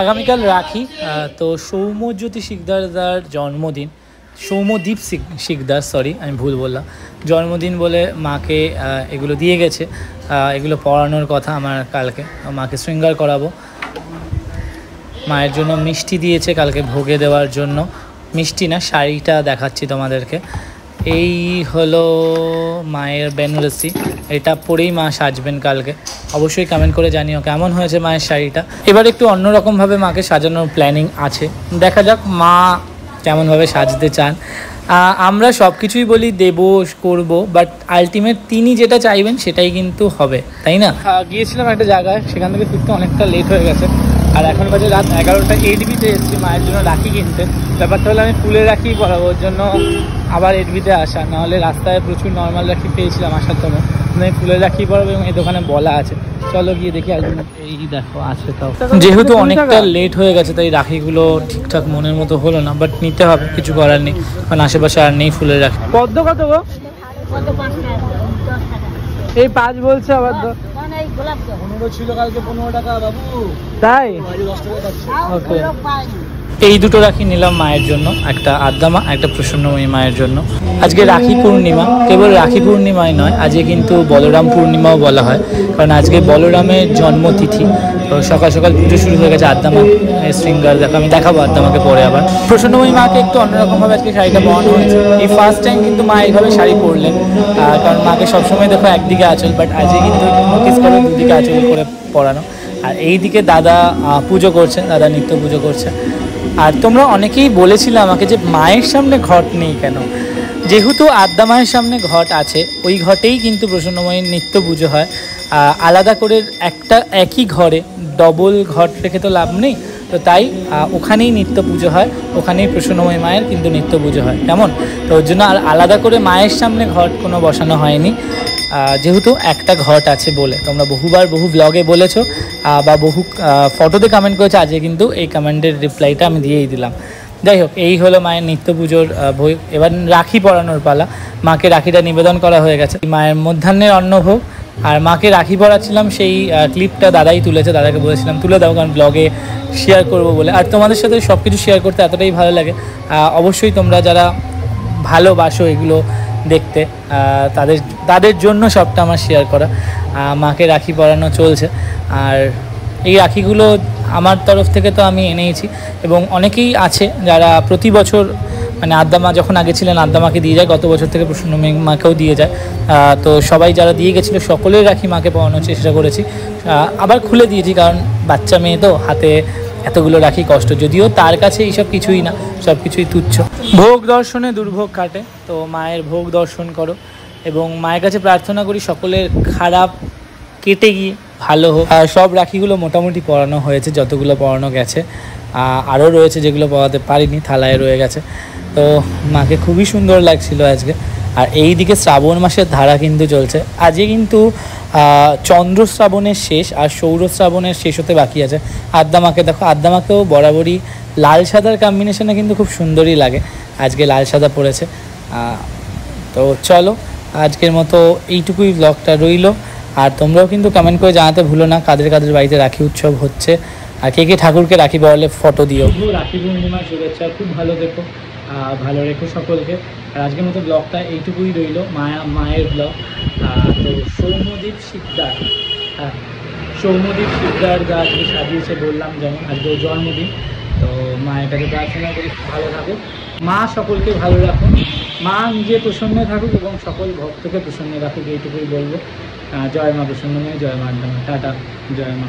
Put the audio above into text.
আগামীকাল রাখি, তো সৌম্যজ্যোতি শিকদারদার জন্মদিন, সৌম্যদীপ শিকদার, সরি আমি ভুল বললাম, জন্মদিন বলে মাকে এগুলো দিয়ে গেছে। এগুলো পড়ানোর কথা আমার কালকে, মাকে শৃঙ্গার করাবো। মায়ের জন্য মিষ্টি দিয়েছে কালকে ভোগে দেওয়ার জন্য, মিষ্টি না শাড়িটা দেখাচ্ছি তোমাদেরকে। এই হলো মায়ের বেনারসি, এটা পরেই মা সাজবেন কালকে। অবশ্যই কমেন্ট করে জানিও কেমন হয়েছে মায়ের শাড়িটা। এবার একটু অন্যরকমভাবে মাকে সাজানোর প্ল্যানিং আছে, দেখা যাক মা কেমনভাবে সাজতে চান। আমরা সব কিছুই বলি দেবো করব, বাট আলটিমেট তিনি যেটা চাইবেন সেটাই কিন্তু হবে, তাই না? গিয়েছিলাম একটা জায়গায়, সেখান থেকে ফিরতে অনেকটা লেট হয়ে গেছে, আর এখন বাজে রাত 11টা। এডবিতে এসেছি মায়ের জন্য রাখি কিনতে। ব্যাপারটা হলে আমি ফুলের রাখি পরাবো, ওর জন্য আবার এডবিতে আসা, নাহলে রাস্তায় প্রচুর নর্মাল রাখি পেয়েছিলাম আসার সময়। আমি ফুলের রাখি পরাবো এবং এই দোকানে বলা আছে, চলো গিয়ে দেখি। এই দেখো আছে, তাও যেহেতু অনেকটা লেট হয়ে গেছে তাই রাখিগুলো ঠিকঠাক মনের মতো হলো না, বাট নিতে হবে, কিছু করার নেই, কারণ আশেপাশে আর নেই ফুলের রাখি। পদ্ম কত গো? এই 5 বলছে আবার 15 ছিল কালকে, 15 টাকা বাবু, তাই? ওকে, এই দুটো রাখি নিলাম মায়ের জন্য, একটা আদ্দামা, একটা প্রসন্নময়ী মায়ের জন্য। আজকে রাখি পূর্ণিমা, কেবল রাখি পূর্ণিমাই নয়, আজকে কিন্তু বলরাম পূর্ণিমাও বলা হয়, কারণ আজকে বলরামের জন্মতিথি। তো সকাল সকাল পুজো শুরু হয়ে গেছে। আদ্দামা শৃঙ্গার দেখো, আমি দেখাবো আদ্দামাকে পরে। আবার প্রসন্নময়ী মাকে একটু অন্যরকমভাবে আজকে শাড়িটা পরানো হয়েছে। এই ফার্স্ট টাইম কিন্তু মা এইভাবে শাড়ি পরলেন, কারণ মাকে সবসময় দেখো একদিকে আঁচল, বাট আজকে কিন্তু নোটিস করে দুদিকে আঁচল করে পরানো। আর এই দিকে দাদা পুজো করছে, দাদা নিত্য পুজো করছে। আর তোমরা অনেকেই বলেছিলে আমাকে যে মায়ের সামনে ঘট নেই কেন। যেহেতু আদ্যা মায়ের সামনে ঘট আছে, ওই ঘটেই কিন্তু প্রসন্নময়ীর নিত্য পুজো হয়। আলাদা করে একটা একই ঘরে ডবল ঘট রেখে তো লাভ নেই, তো তাই ওখানেই নিত্য পুজো হয়, ওখানেই প্রসন্নময়ী মায়ের কিন্তু নিত্য পুজো হয়, কেমন? তো ওর জন্য আলাদা করে মায়ের সামনে ঘট কোনো বসানো হয়নি, যেহেতু একটা ঘট আছে বলে। তোমরা বহুবার বহু ব্লগে বলেছো বা বহু ফটোতে কমেন্ট করেছো, আজকে কিন্তু এই কমেন্টের রিপ্লাইটা আমি দিয়েই দিলাম। যাই হোক, এই হলো মায়ের নিত্য পুজোর বই। এবার রাখি পরানোর পালা। মাকে রাখিটা নিবেদন করা হয়ে গেছে, মায়ের মধ্যাহ্নের অন্নভোগ। আর মাকে রাখি পরাচ্ছিলাম, সেই ক্লিপটা দাদাই তুলেছে, দাদাকে বলেছিলাম তুলে দাও, কারণ ব্লগে শেয়ার করবো বলে। আর তোমাদের সাথে সব কিছু শেয়ার করতে এতটাই ভালো লাগে, অবশ্যই তোমরা যারা ভালোবাসো এগুলো দেখতে, তাদের জন্য সবটা আমার শেয়ার করা। মাকে রাখি পরানো চলছে, আর এই রাখিগুলো আমার তরফ থেকে তো আমি এনেইছি, এবং অনেকেই আছে যারা প্রতি বছর, মানে আদ্দামা যখন আগে ছিলেন আদ্দামাকে দিয়ে যায়, গত বছর থেকে প্রসন্নময়ী মাকেও দিয়ে যায়। তো সবাই যারা দিয়ে গেছিলো সকলের রাখি মাকে পরানোর চেষ্টা করেছি, আবার খুলে দিয়েছি, কারণ বাচ্চা মেয়ে তো, হাতে এতগুলো রাখি কষ্ট, যদিও তার কাছে এইসব কিছুই না, সব কিছুই তুচ্ছ। ভোগ দর্শনে দুর্ভোগ কাটে, তো মায়ের ভোগ দর্শন করো, এবং মায়ের কাছে প্রার্থনা করি সকলের খারাপ কেটে গিয়ে ভালো হোক। সব রাখিগুলো মোটামুটি পরানো হয়েছে, যতগুলো পরানো গেছে, আরও রয়েছে যেগুলো পরাতে পারিনি, থালায় রয়ে গেছে। তো মাকে খুবই সুন্দর লাগছিল আজকে। আর এই দিকে শ্রাবণ মাসের ধারা কিন্তু চলছে, আজকে কিন্তু চন্দ্র শ্রাবণের শেষ আর সৌর শ্রাবণের শেষ হতে বাকি আছে। আদ্দামাকে দেখো, আদ্দামাকেও বরাবরই লাল সাদার কম্বিনেশনে কিন্তু খুব সুন্দরই লাগে, আজকে লাল সাদা পড়েছে। তো চলো, আজকের মতো এইটুকুই ব্লগটা রইল। আর তোমরাও কিন্তু কমেন্ট করে জানাতে ভুলো না কাদের কাদের বাড়িতে রাখি উৎসব হচ্ছে, আর কে কে ঠাকুরকে রাখি পরালে ফটো দিও। রাখি পূর্ণিমার শুভেচ্ছা, খুব ভালো দেখো, ভালো রেখো সকলকে। আর আজকের মতো ব্লগটা এইটুকুই রইল, মায়ের ব্লগ। তো সৌম্যদীপ শিকদার, সৌম্যদীপ শিকদার যা আজকে সাজিয়েছে বললাম, যেমন আজকে জন্মদিন। তো মায়ের কাছে প্রার্থনা করি ভালো থাকুক, মা সকলকে ভালো রাখুন, মা নিজে প্রসন্ন থাকুক এবং সকল ভক্তকে প্রসন্ন রাখুক, এইটুকুই বলবো। জয় মা প্রসন্নময়ী, জয় মা আদ্দামা, টাটা, জয় মা।